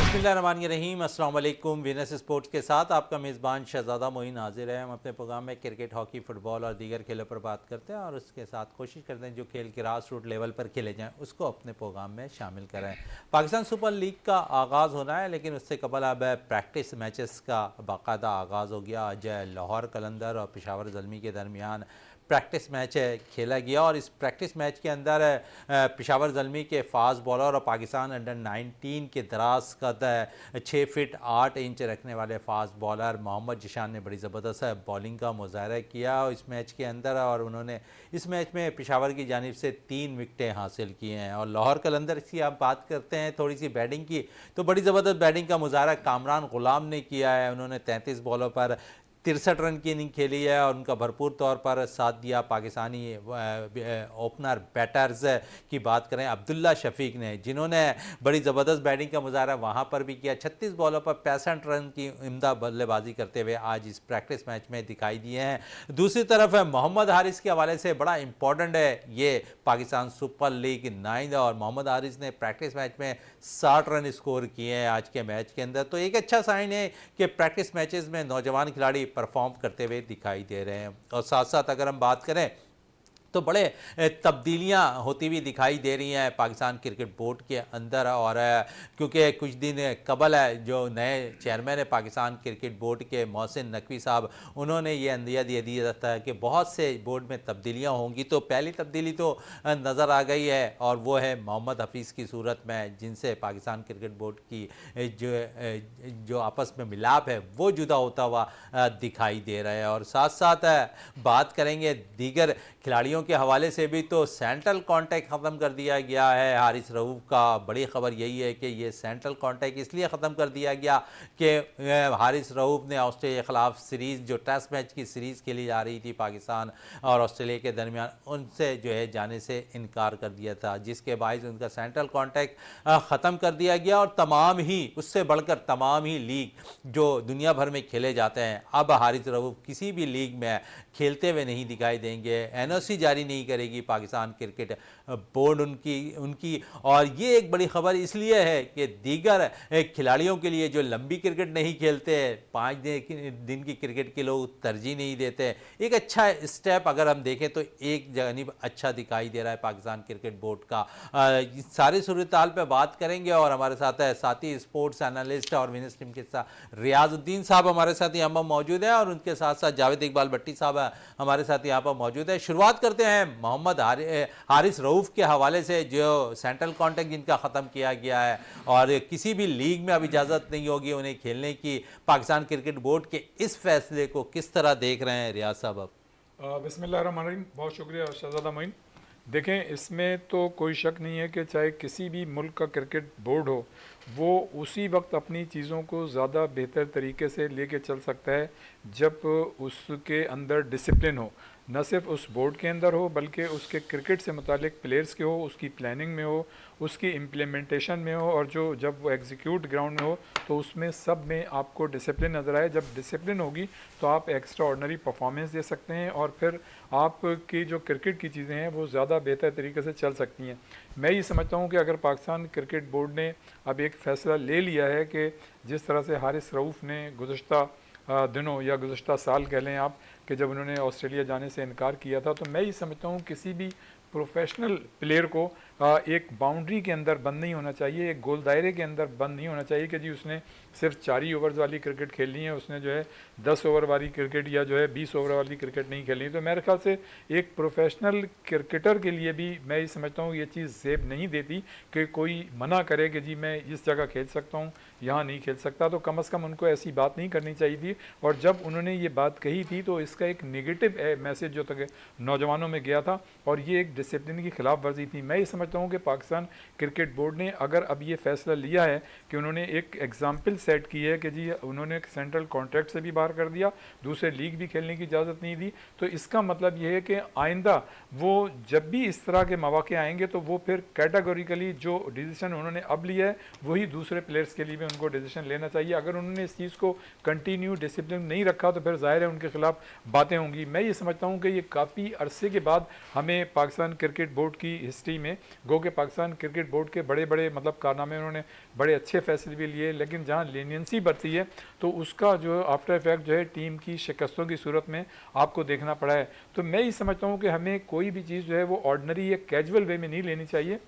बिस्मिल्लाहिर्रहमानिर्रहीम, अस्सलाम वालेकुम। वीनस स्पोर्ट्स के साथ आपका मेज़बान शहज़ादा मोइन हाजिर है। हम अपने प्रोग्राम में क्रिकेट, हॉकी, फ़ुटबॉल और दीगर खेलों पर बात करते हैं और उसके साथ कोशिश करते हैं जो खेल ग्रास रूट लेवल पर खेले जाएँ उसको अपने प्रोग्राम में शामिल करें। पाकिस्तान सुपर लीग का आगाज़ होना है, लेकिन उससे कबल अब प्रैक्टिस मैचेस का बाकायदा आगाज़ हो गया। आज लाहौर कलंदर और पेशावर ज़ल्मी के दरमियान प्रैक्टिस मैच खेला गया और इस प्रैक्टिस मैच के अंदर पेशावर ज़ल्मी के फास्ट बॉलर और पाकिस्तान अंडर 19 के दराज कद 6 फीट 8 इंच रखने वाले फास्ट बॉलर मोहम्मद जिशान ने बड़ी ज़बरदस्त बॉलिंग का मुजाहरा किया इस मैच के अंदर और उन्होंने इस मैच में पेशावर की जानिब से 3 विकेटें हासिल की हैं। और लाहौर कलंदर की आप बात करते हैं थोड़ी सी बैटिंग की, तो बड़ी ज़बरदस्त बैटिंग का मुजाहरा कामरान गुलाम ने किया है। उन्होंने 33 बॉलों पर 63 रन की इनिंग खेली है और उनका भरपूर तौर पर साथ दिया। पाकिस्तानी ओपनर बैटर्स की बात करें अब्दुल्ला शफीक ने, जिन्होंने बड़ी ज़बरदस्त बैटिंग का मुजाहरा वहाँ पर भी किया। 36 बॉलों पर 65 रन की उम्दा बल्लेबाजी करते हुए आज इस प्रैक्टिस मैच में दिखाई दिए हैं। दूसरी तरफ मोहम्मद हारिस के हवाले से बड़ा इंपॉर्टेंट है ये पाकिस्तान सुपर लीग 9 और मोहम्मद हारिस ने प्रैक्टिस मैच में 60 रन स्कोर किए हैं आज के मैच के अंदर। तो एक अच्छा साइन है कि प्रैक्टिस मैचेस में नौजवान खिलाड़ी परफॉर्म करते हुए दिखाई दे रहे हैं। और साथ साथ अगर हम बात करें तो बड़े तब्दीलियां होती हुई दिखाई दे रही हैं पाकिस्तान क्रिकेट बोर्ड के अंदर। और क्योंकि कुछ दिन कबल है जो नए चेयरमैन है पाकिस्तान क्रिकेट बोर्ड के मोहसिन नकवी साहब, उन्होंने ये अंदिया दे दिया था कि बहुत से बोर्ड में तब्दीलियां होंगी। तो पहली तब्दीली तो नज़र आ गई है और वो है मोहम्मद हफीज़ की सूरत में, जिनसे पाकिस्तान क्रिकेट बोर्ड की जो आपस में मिलाप है वो जुदा होता हुआ दिखाई दे रहा है। और साथ साथ बात करेंगे दीगर खिलाड़ियों के हवाले से भी, तो सेंट्रल कॉन्टैक्ट ख़त्म कर दिया गया है हारिस रऊफ़ का। बड़ी ख़बर यही है कि ये सेंट्रल कॉन्टैक्ट इसलिए ख़त्म कर दिया गया कि हारिस रऊफ़ ने ऑस्ट्रेलिया के ख़िलाफ़ सीरीज़ जो टेस्ट मैच की सीरीज़ खेली जा रही थी पाकिस्तान और ऑस्ट्रेलिया के दरमियान, उनसे जो है जाने से इनकार कर दिया था, जिसके बायस उनका सेंट्रल कॉन्टैक्ट ख़त्म कर दिया गया। और तमाम ही उससे बढ़कर तमाम ही लीग जो दुनिया भर में खेले जाते हैं, अब हारिस रऊफ़ किसी भी लीग में खेलते हुए नहीं दिखाई देंगे। एनओसी जारी नहीं करेगी पाकिस्तान क्रिकेट बोर्ड उनकी। और ये एक बड़ी खबर इसलिए है कि दीगर खिलाड़ियों के लिए जो लंबी क्रिकेट नहीं खेलते, 5 दिन की क्रिकेट के लोग तरजीह नहीं देते, एक अच्छा स्टेप अगर हम देखें तो एक जानिब अच्छा दिखाई दे रहा है पाकिस्तान क्रिकेट बोर्ड का। सारी सूरत हाल पर बात करेंगे और हमारे साथ है साथी स्पोर्ट्स एनालिस्ट और विनर्स टीम के साथ रियाजुद्दीन साहब हमारे साथ यहाँ पर मौजूद है और उनके साथ साथ जावेद इकबाल भट्टी साहब हमारे साथ यहाँ पर मौजूद है। शुरुआत करते हैं मोहम्मद हारिस रऊफ़ के हवाले से, जो सेंट्रल कॉन्टैक्ट जिनका ख़त्म किया गया है और किसी भी लीग में अब इजाज़त नहीं होगी उन्हें खेलने की। पाकिस्तान क्रिकेट बोर्ड के इस फैसले को किस तरह देख रहे हैं रियाज साहब? बिस्मिल्लाहिर्रहमानिर्रहीम, बहुत शुक्रिया शहज़ादा मोइन। देखें, इसमें तो कोई शक नहीं है कि चाहे किसी भी मुल्क का क्रिकेट बोर्ड हो, वो उसी वक्त अपनी चीज़ों को ज़्यादा बेहतर तरीके से लेके चल सकता है जब उसके अंदर डिसिप्लिन हो। न सिर्फ उस बोर्ड के अंदर हो बल्कि उसके क्रिकेट से मुतालिक प्लेयर्स के हो, उसकी प्लानिंग में हो, उसकी इम्प्लीमेंटेशन में हो, और जब वो एग्जीक्यूट ग्राउंड में हो तो उसमें सब में आपको डिसिप्लिन नज़र आए। जब डिसिप्लिन होगी तो आप एक्स्ट्रा ऑर्डनरी परफॉर्मेंस दे सकते हैं और फिर आपकी जो क्रिकेट की चीज़ें हैं वो ज़्यादा बेहतर तरीके से चल सकती हैं। मैं ये समझता हूँ कि अगर पाकिस्तान क्रिकेट बोर्ड ने अब एक फ़ैसला ले लिया है कि जिस तरह से हारिस रऊफ़ ने गुज़श्ता दिनों या गुज़श्ता साल कह लें आप, कि जब उन्होंने ऑस्ट्रेलिया जाने से इनकार किया था, तो मैं ये समझता हूँ किसी भी प्रोफेशनल प्लेयर को एक बाउंड्री के अंदर बंद नहीं होना चाहिए, एक गोल दायरे के अंदर बंद नहीं होना चाहिए कि जी उसने सिर्फ 4 ही ओवर्स वाली क्रिकेट खेलनी है, उसने जो है 10 ओवर वाली क्रिकेट या जो है 20 ओवर वाली क्रिकेट नहीं खेलनी। तो मेरे ख्याल से एक प्रोफेशनल क्रिकेटर के लिए भी मैं ये समझता हूँ ये चीज़ जेब नहीं देती कि कोई मना करे कि जी मैं इस जगह खेल सकता हूँ, यहाँ नहीं खेल सकता। तो कम अज़ कम उनको ऐसी बात नहीं करनी चाहिए थी। और जब उन्होंने ये बात कही थी तो इसका एक नेगेटिव मैसेज जो तक नौजवानों में गया था और ये एक डिसिप्लिन की खिलाफ वर्जी थी। मैं ये समझता हूँ कि पाकिस्तान क्रिकेट बोर्ड ने अगर अब ये फैसला लिया है कि उन्होंने एक एग्जाम्पल सेट की है कि जी उन्होंने सेंट्रल कॉन्ट्रैक्ट से भी बाहर कर दिया, दूसरे लीग भी खेलने की इजाज़त नहीं दी, तो इसका मतलब ये है कि आइंदा वो जब भी इस तरह के मौके आएंगे तो वो फिर कैटेगोरिकली जो डिसीजन उन्होंने अब लिया है वही दूसरे प्लेयर्स के लिए भी उनको डिसीजन लेना चाहिए। अगर उन्होंने इस चीज़ को कंटिन्यू डिसिप्लिन नहीं रखा तो फिर जाहिर है उनके खिलाफ बातें होंगी। मैं ये समझता हूँ कि ये काफ़ी अरसे के बाद हमें पाकिस्तान क्रिकेट बोर्ड की हिस्ट्री में गो के पाकिस्तान क्रिकेट बोर्ड के बड़े बड़े मतलब कारनामे उन्होंने बड़े अच्छे फैसले भी लिए, लेकिन जहाँ लीनियंसी बरती है तो उसका जो आफ्टर इफेक्ट जो है टीम की शिकस्तों की सूरत में आपको देखना पड़ा है। तो मैं ये समझता हूँ कि हमें कोई भी चीज़ जो है वो ऑर्डिनरी या कैजुअल वे में नहीं लेनी चाहिए,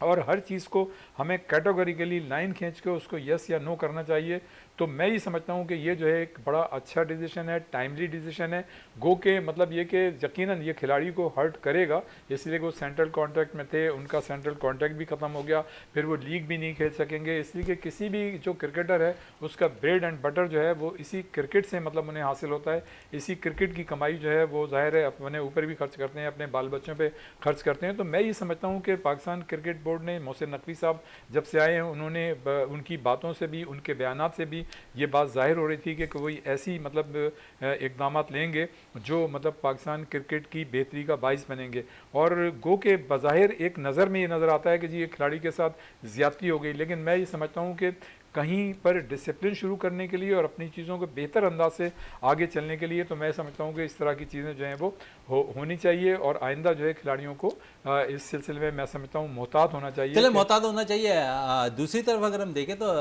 और हर चीज़ को हमें कैटेगोरिकली लाइन खींच के उसको यस या नो करना चाहिए। तो मैं ये समझता हूँ कि ये जो है एक बड़ा अच्छा डिसीजन है, टाइमली डिसीजन है। गो के मतलब ये कि यकीनन ये खिलाड़ी को हर्ट करेगा, इसलिए वो सेंट्रल कॉन्ट्रैक्ट में थे, उनका सेंट्रल कॉन्ट्रैक्ट भी ख़त्म हो गया, फिर वो लीग भी नहीं खेल सकेंगे। इसलिए कि किसी भी जो क्रिकेटर है उसका ब्रेड एंड बटर जो है वो इसी क्रिकेट से मतलब उन्हें हासिल होता है, इसी क्रिकेट की कमाई जो है वो ज़ाहिर है अपने ऊपर भी खर्च करते हैं, अपने बाल बच्चों पर खर्च करते हैं। तो मैं ये समझता हूँ कि पाकिस्तान क्रिकेट बोर्ड ने, मोहसिन नकवी साहब जब से आए हैं, उन्होंने उनकी बातों से भी, उनके बयानात से भी ये बात जाहिर हो रही थी कि कोई ऐसी मतलब इक़दामात लेंगे जो मतलब पाकिस्तान क्रिकेट की बेहतरी का बाइस बनेंगे। और गो के बज़ाहिर एक नज़र में ये नज़र आता है कि जी एक खिलाड़ी के साथ ज़्यादती हो गई, लेकिन मैं ये समझता हूँ कि कहीं पर डिसिप्लिन शुरू करने के लिए और अपनी चीज़ों को बेहतर अंदाज से आगे चलने के लिए तो मैं समझता हूँ कि इस तरह की चीज़ें जो हैं वो होनी चाहिए, और आइंदा जो है खिलाड़ियों को इस सिलसिले में मैं समझता हूँ मोहतात होना चाहिए। चले मोहतात होना चाहिए। दूसरी तरफ अगर हम देखें तो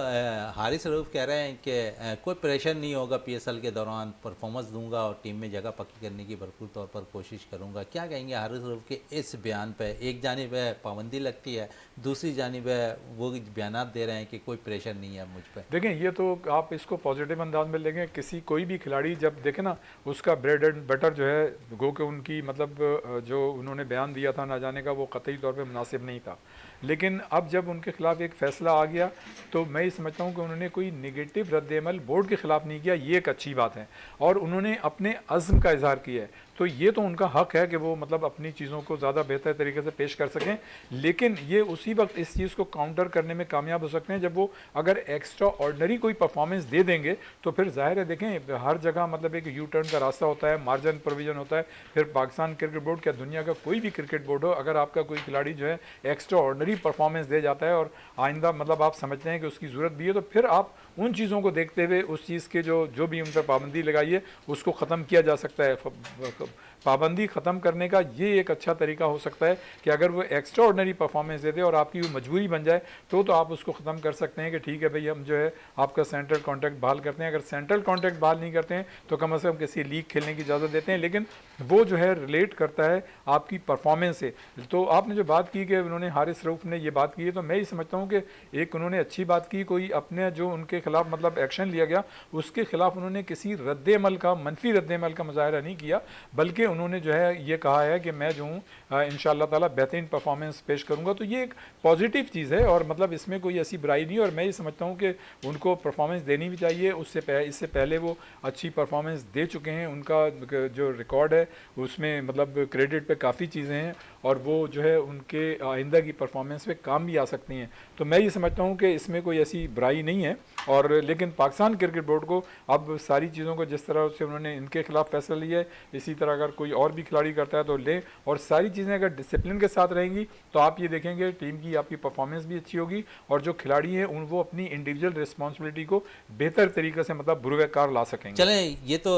हारिस रऊफ कह रहे हैं कि कोई प्रेशर नहीं होगा, PSL के दौरान परफॉर्मेंस दूंगा और टीम में जगह पक्की करने की भरपूर तौर पर कोशिश करूंगा। क्या कहेंगे हारिस रऊफ के इस बयान पर? एक जानिब है पाबंदी लगती है, दूसरी जानिब है वो बयान दे रहे हैं कि कोई प्रेशर नहीं है मुझ पर। देखें, ये तो आप इसको पॉजिटिव अंदाज में लेंगे। किसी कोई भी खिलाड़ी जब देखे ना, उसका ब्रेड एंड बटर जो है गो के उनकी मतलब जो उन्होंने बयान दिया था ना जाने का, वो कतई तौर पे मुनासिब नहीं था। लेकिन अब जब उनके खिलाफ एक फ़ैसला आ गया तो मैं ये समझता हूँ कि उन्होंने कोई नेगेटिव रद्द-ए-अमल बोर्ड के ख़िलाफ़ नहीं किया, ये एक अच्छी बात है, और उन्होंने अपने अज़्म का इज़हार किया है। तो ये तो उनका हक़ है कि वो मतलब अपनी चीज़ों को ज़्यादा बेहतर तरीके से पेश कर सकें, लेकिन ये उसी वक्त इस चीज़ को काउंटर करने में कामयाब हो सकते हैं जब वो अगर एक्स्ट्रा ऑर्डिनरी कोई परफॉर्मेंस दे देंगे। तो फिर ज़ाहिर है, देखें हर जगह मतलब एक यू टर्न का रास्ता होता है, मार्जिन प्रोविज़न होता है। फिर पाकिस्तान क्रिकेट बोर्ड, क्या दुनिया का कोई भी क्रिकेट बोर्ड हो, अगर आपका कोई खिलाड़ी जो है एक्स्ट्रा ऑर्डिनरी परफॉर्मेंस दे जाता है और आइंदा मतलब आप समझते हैं कि उसकी ज़रूरत भी है, तो फिर आप उन चीज़ों को देखते हुए उस चीज़ के जो भी उन पर पाबंदी लगाइए उसको ख़त्म किया जा सकता है। पाबंदी ख़त्म करने का ये एक अच्छा तरीका हो सकता है कि अगर वो एक्स्ट्रा ऑर्डिनरी परफॉर्मेंस दे दे और आपकी वो मजबूरी बन जाए तो आप उसको ख़त्म कर सकते हैं कि ठीक है भाई, हम जो है आपका सेंट्रल कॉन्ट्रैक्ट बहाल करते हैं। अगर सेंट्रल कॉन्ट्रैक्ट बहाल नहीं करते हैं तो कम से कम किसी लीग खेलने की इजाज़त देते हैं, लेकिन वो जो है रिलेट करता है आपकी परफॉर्मेंस से। तो आपने जो बात की कि उन्होंने हारिस रऊफ ने ये बात की है, तो मैं ये समझता हूँ कि एक उन्होंने अच्छी बात की। कोई अपने जो उनके खिलाफ मतलब एक्शन लिया गया उसके खिलाफ उन्होंने किसी रद्द-ए-अमल का, मनफी रद्द-ए-अमल का मुज़ाहरा नहीं किया, बल्कि उन्होंने जो है ये कहा है कि मैं जो हूँ इंशाअल्लाह ताला बेहतरीन परफॉर्मेंस पेश करूँगा। तो ये एक पॉजिटिव चीज़ है और मतलब इसमें कोई ऐसी बुराई नहीं है, और मैं ये समझता हूँ कि उनको परफॉर्मेंस देनी भी चाहिए। इससे पहले वो अच्छी परफॉर्मेंस दे चुके हैं, उनका जो रिकॉर्ड है उसमें मतलब क्रेडिट पे काफ़ी चीज़ें हैं, और वो जो है उनके आइंदा की परफॉर्मेंस पे काम भी आ सकती हैं। तो मैं ये समझता हूँ कि इसमें कोई ऐसी बुराई नहीं है, और लेकिन पाकिस्तान क्रिकेट बोर्ड को अब सारी चीज़ों को जिस तरह से उन्होंने इनके खिलाफ फैसला लिया है, इसी तरह अगर कोई और भी खिलाड़ी करता है तो ले, और सारी चीज़ें अगर डिसिप्लिन के साथ रहेंगी तो आप ये देखेंगे टीम की आपकी परफॉर्मेंस भी अच्छी होगी, और जो खिलाड़ी हैं वो अपनी इंडिविजुअल रिस्पॉन्सिबिलिटी को बेहतर तरीके से मतलब बुरवेकार ला सकेंगे। चलें, ये तो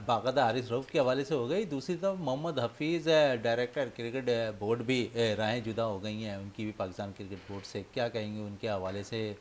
बाकायदा हारिस रऊफ के हवाले से हो गई। दूसरी तरफ Mohammad Hafeez director cricket board भी राहें जुदा हो गई हैं उनकी भी पाकिस्तान क्रिकेट बोर्ड से। क्या कहेंगे उनके हवाले से?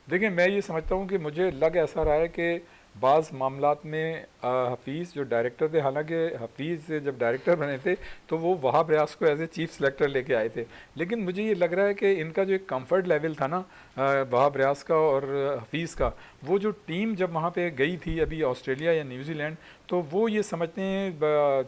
देखिए, मैं ये समझता हूँ कि मुझे लग ऐसा रहा है कि बाज़ मामलात में हफीज़ जो डायरेक्टर थे, हालांकि हफीज़ जब डायरेक्टर बने थे तो वो वहाब रियाज को एज ए चीफ सेलेक्टर लेके आए थे, लेकिन मुझे ये लग रहा है कि इनका जो एक कंफर्ट लेवल था ना वहाब रियाज का और हफीज़ का, वो जो टीम जब वहाँ पे गई थी अभी ऑस्ट्रेलिया या न्यूजीलैंड, तो वो ये समझते हैं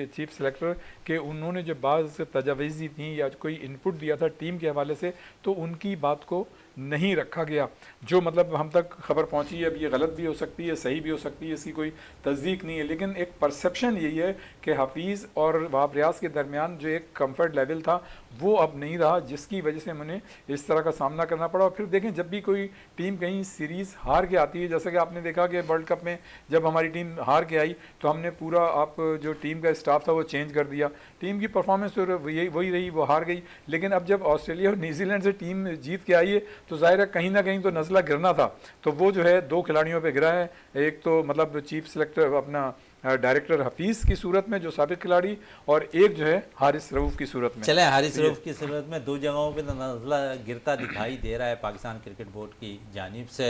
चीफ सेलेक्टर कि उन्होंने जो बाज़ तजावीज़ दी थी या कोई इनपुट दिया था टीम के हवाले से, तो उनकी बात को नहीं रखा गया। जो मतलब हम तक खबर पहुंची है, अब ये गलत भी हो सकती है, सही भी हो सकती है, इसकी कोई तस्दीक नहीं है, लेकिन एक परसेप्शन यही है कि हफीज़ और वहाब रियाज के दरमियान जो एक कंफर्ट लेवल था वो अब नहीं रहा, जिसकी वजह से उन्हें इस तरह का सामना करना पड़ा। और फिर देखें, जब भी कोई टीम कहीं सीरीज़ हार के आती है, जैसा कि आपने देखा कि वर्ल्ड कप में जब हमारी टीम हार के आई तो हमने पूरा आप जो टीम का स्टाफ था वो चेंज कर दिया, टीम की परफॉर्मेंस तो वही रही, वो हार गई। लेकिन अब जब ऑस्ट्रेलिया और न्यूजीलैंड से टीम जीत के आई है तो ज़ाहिर है कहीं ना कहीं तो नज़ला गिरना था, तो वो जो है 2 खिलाड़ियों पे गिरा है। एक तो मतलब चीफ सेलेक्टर अपना डायरेक्टर हफीज़ की सूरत में जो साबिक खिलाड़ी, और एक जो है हारिस रऊफ की सूरत में। चले हारिस रऊफ की सूरत में दो जगहों पे नज़ला गिरता दिखाई दे रहा है पाकिस्तान क्रिकेट बोर्ड की जानिब से।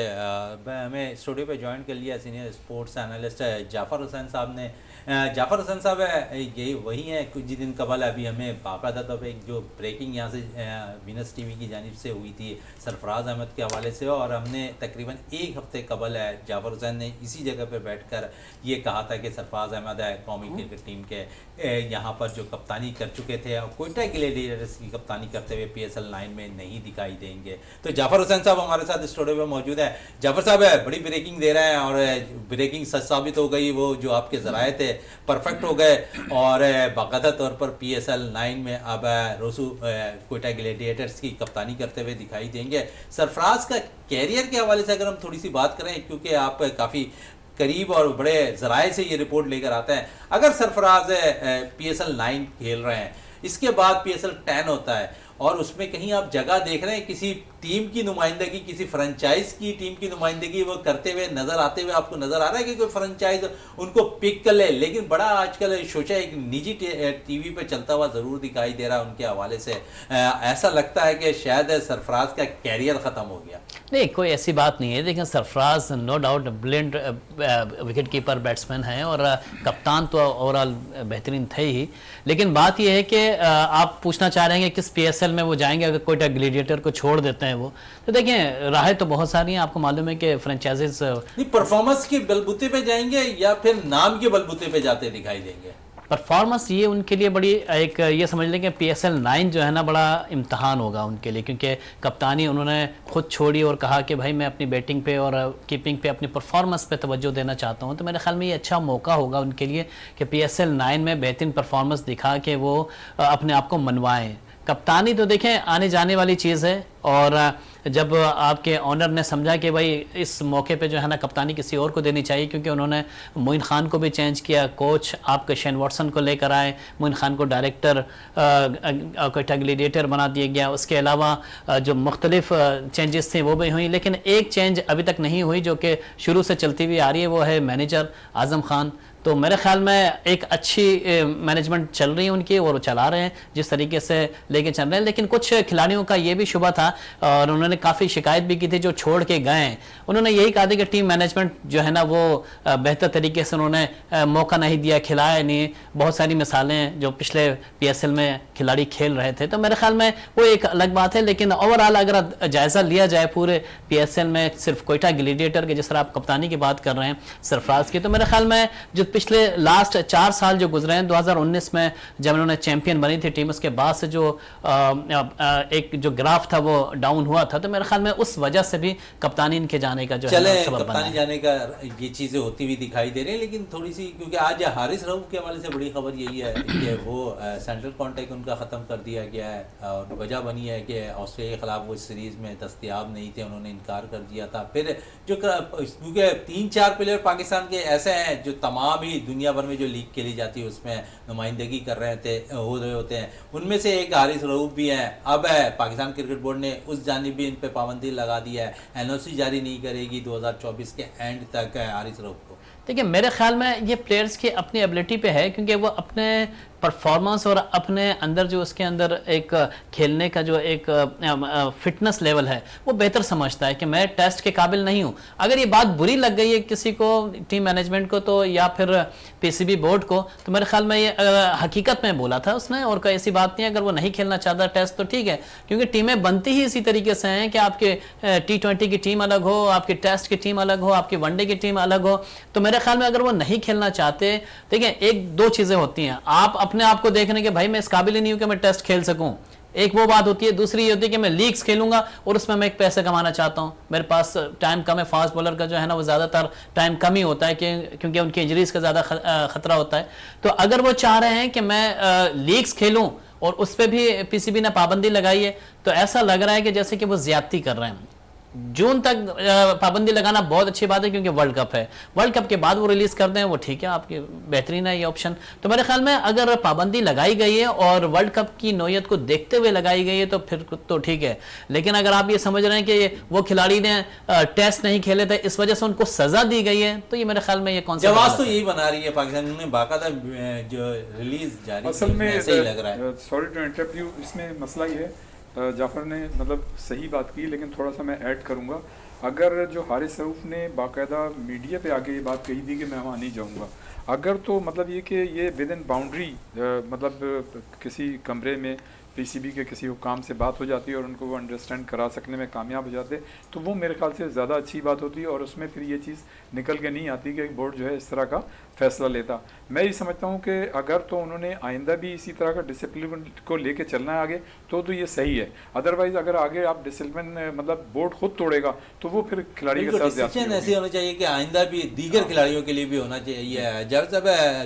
हमें स्टूडियो पे ज्वाइन कर लिया senior sports analyst Jafar Hussain साहब ने। जाफ़र हुसैन साहब यही वही हैं कुछ दिन कबल अभी हमें बाकायदा तौर पर एक जो ब्रेकिंग यहाँ से वीनस टीवी की जानिब से हुई थी सरफराज अहमद के हवाले से, और हमने तकरीबन एक हफ्ते कबल जाफ़र हुसैन ने इसी जगह पर बैठ कर ये कहा था कि सरफराज अहमद कौमी क्रिकेट टीम के यहाँ पर जो कप्तानी कर चुके थे और कोयटा ग्लैडिएटर्स की कप्तानी करते हुए PSL 9 में नहीं दिखाई देंगे। तो जाफ़र हुसैन साहब हमारे साथ स्टूडियो में मौजूद है। जाफ़र साहब बड़ी ब्रेकिंग दे रहे हैं और ब्रेकिंग सच साबित हो गई, वो जो आपके ज़राए थे परफेक्ट हो गए और बाकायदा तौर पर PSL 9 में अब रोसू कोयटा ग्लैडिएटर्स की कप्तानी करते हुए दिखाई देंगे। सरफराज का कैरियर के हवाले से अगर हम थोड़ी सी बात करें, क्योंकि आप काफ़ी करीब और बड़े ज़राए से ये रिपोर्ट लेकर आते हैं, अगर सरफराज PSL 9 खेल रहे हैं, इसके बाद PSL 10 होता है और उसमें कहीं आप जगह देख रहे हैं किसी टीम की नुमाइंदगी, किसी फ्रेंचाइज की टीम की नुमाइंदगी वो करते हुए नज़र आते हुए आपको नज़र आ रहा है कि कोई फ्रेंचाइज उनको पिक कर ले? लेकिन बड़ा आजकल सोचा एक निजी टीवी पे चलता हुआ ज़रूर दिखाई दे रहा है उनके हवाले से। ऐसा लगता है कि शायद सरफराज का कैरियर ख़त्म हो गया। नहीं, कोई ऐसी बात नहीं है। देखिए, Sarfaraz no doubt brilliant wicket keeper batsman हैं और कप्तान तो ओवरऑल बेहतरीन थे ही, लेकिन बात यह है कि आप पूछना चाह रहे हैं कि किस PSL में वो जाएंगे अगर कोयटा ग्लैडिएटर को छोड़ देते हैं वो। तो देखिए, राहें तो बहुत सारी हैं। आपको मालूम है कि फ्रेंचाइजेस परफॉर्मेंस के बलबूते पे जाएंगे या फिर नाम के बलबूते पे जाते दिखाई देंगे? परफॉर्मेंस ये उनके लिए बड़ी एक ये समझ लें कि PSL 9 जो है ना बड़ा इम्तहान होगा उनके लिए, क्योंकि कप्तानी उन्होंने खुद छोड़ी और कहा कि भाई मैं अपनी बैटिंग पे और कीपिंग पे अपनी परफॉर्मेंस पे तवज्जो देना चाहता हूँ। तो मेरे ख्याल में ये अच्छा मौका होगा उनके लिए कि PSL 9 में बेहतरीन परफॉर्मेंस दिखा के वो अपने आप को मनवाएँ। कप्तानी तो देखें आने जाने वाली चीज़ है, और जब आपके ऑनर ने समझा कि भाई इस मौके पे जो है ना कप्तानी किसी और को देनी चाहिए, क्योंकि उन्होंने मोइन खान को भी चेंज किया, कोच आपके शेन वॉटसन को लेकर आए, मोइन खान को डायरेक्टर कोयटा ग्लैडिएटर बना दिया गया। उसके अलावा जो मुख्तलिफ चेंजेस थे वो भी हुई, लेकिन एक चेंज अभी तक नहीं हुई जो कि शुरू से चलती हुई आ रही है, वो है मैनेजर आज़म खान। तो मेरे ख्याल में एक अच्छी मैनेजमेंट चल रही है उनकी और वो चला रहे हैं जिस तरीके से लेके चल रहे हैं। लेकिन कुछ खिलाड़ियों का ये भी शुबा था और उन्होंने काफ़ी शिकायत भी की थी जो छोड़ के गए। उन्होंने यही कहा था कि टीम मैनेजमेंट जो है ना वो बेहतर तरीके से उन्होंने मौका नहीं दिया, खिलाया नहीं। बहुत सारी मिसालें हैं जो पिछले PSL में खिलाड़ी खेल रहे थे। तो मेरे ख्याल में वो एक अलग बात है, लेकिन ओवरऑल अगर जायज़ा लिया जाए पूरे PSL में सिर्फ कोयटा ग्लैडिएटर के जिस तरह आप कप्तानी की बात कर रहे हैं सरफराज की, तो मेरे ख्याल में जो पिछले लास्ट 4 साल जो गुजरे हैं, 2019 में जब उन्होंने चैंपियन बनी थी टीम, उसके बाद से जो एक जो ग्राफ था वो डाउन हुआ था, तो मेरे ख्याल में उस वजह से भी कप्तानी इनके जाने का जो है सबब बना कप्तानी जाने का ये चीज़ें होती हुई दिखाई दे रही है। लेकिन थोड़ी सी क्योंकि आज हारिस रऊफ के हवाले से बड़ी खबर यही है कि वो सेंट्रल कॉन्टैक्ट उनका ख़त्म कर दिया गया है और वजह बनी है कि ऑस्ट्रेलिया के खिलाफ वो सीरीज़ में दस्तयाब नहीं थे, उन्होंने इनकार कर दिया था। फिर जो क्योंकि 3-4 प्लेयर पाकिस्तान के ऐसे हैं जो तमाम ही दुनिया भर में जो लीग खेली जाती है उसमें नुमाइंदगी कर रहे होते हैं, उनमें से एक हारिस रऊफ भी हैं। अब पाकिस्तान क्रिकेट बोर्ड ने उस जानिब भी इन पर पाबंदी लगा दी है, NOC जारी नहीं करेगी 2024 के एंड तक हारिस रऊफ को। देखिए, मेरे ख्याल में ये प्लेयर्स की अपनी एबिलिटी पे है, क्योंकि वो अपने परफॉर्मेंस और अपने अंदर जो उसके अंदर एक खेलने का जो एक फिटनेस लेवल है वो बेहतर समझता है कि मैं टेस्ट के काबिल नहीं हूँ। अगर ये बात बुरी लग गई है किसी को, टीम मैनेजमेंट को तो या फिर PCB बोर्ड को, तो मेरे ख्याल में ये हकीकत में बोला था उसने और कोई ऐसी बात नहीं है। अगर वो नहीं खेलना चाहता टेस्ट तो ठीक है, क्योंकि टीमें बनती ही इसी तरीके से हैं कि आपके T20 की टीम अलग हो, आपकी टेस्ट की टीम अलग हो, आपकी वनडे की टीम अलग हो। तो मेरे ख्याल में अगर वो नहीं खेलना चाहते, देखिए 1-2 चीज़ें होती हैं। आप अपने आप को देखने के भाई मैं इस काबिल ही नहीं हूं कि मैं टेस्ट खेल सकूं, एक वो बात होती है। दूसरी ये होती है कि मैं लीग्स खेलूंगा और उसमें मैं एक पैसे कमाना चाहता हूं, मेरे पास टाइम कम है। फास्ट बॉलर का जो है ना वो ज़्यादातर टाइम कम ही होता है क्योंकि उनकी इंजरीज का ज़्यादा खतरा होता है। तो अगर वो चाह रहे हैं कि मैं लीग्स खेलूं और उस पर भी PCB ने पाबंदी लगाई है, तो ऐसा लग रहा है कि जैसे कि वो ज्यादती कर रहे हैं। जून तक पाबंदी लगाना बहुत अच्छी बात है, क्योंकि वर्ल्ड कप है। वर्ल्ड कप के बाद वो रिलीज कर दें वो ठीक है, आपके बेहतरीन है ये ऑप्शन। तो मेरे ख्याल में अगर पाबंदी लगाई गई है और वर्ल्ड कप की नौयत को देखते हुए लगाई गई है तो फिर तो ठीक है। लेकिन अगर आप ये समझ रहे हैं कि वो खिलाड़ी ने टेस्ट नहीं खेले थे इस वजह से उनको सजा दी गई है, तो ये मेरे ख्याल में ये कौन सा जवाब तो यही बना रही है पाकिस्तान ने बाकायदा जो रिलीज जारी असल में ऐसे ही लग रहा है। सॉरी टू इंटरप्ट यू, इसमें मसला ये है, जाफर ने मतलब सही बात की, लेकिन थोड़ा सा मैं ऐड करूंगा। अगर जो हारिस रऊफ ने बाकायदा मीडिया पे आके ये बात कही थी कि मैं वहाँ नहीं जाऊंगा, अगर तो मतलब ये कि ये विद इन बाउंड्री मतलब किसी कमरे में पीसीबी के किसी हुकाम से बात हो जाती है और उनको वो अंडरस्टैंड करा सकने में कामयाब हो जाते, तो वो मेरे ख्याल से ज़्यादा अच्छी बात होती है और उसमें फिर ये चीज़ निकल के नहीं आती कि बोर्ड जो है इस तरह का फैसला लेता। मैं ये समझता हूँ कि अगर तो उन्होंने आइंदा भी इसी तरह का डिसिप्लिन को लेके चलना है आगे तो ये सही है। अदरवाइज अगर आगे आप डिसिप्लिन मतलब बोर्ड खुद तोड़ेगा तो वो फिर खिलाड़ी के साथ डिसीजन ऐसे होना चाहिए कि आइंदा भी दीगर खिलाड़ियों के लिए भी होना चाहिए। जब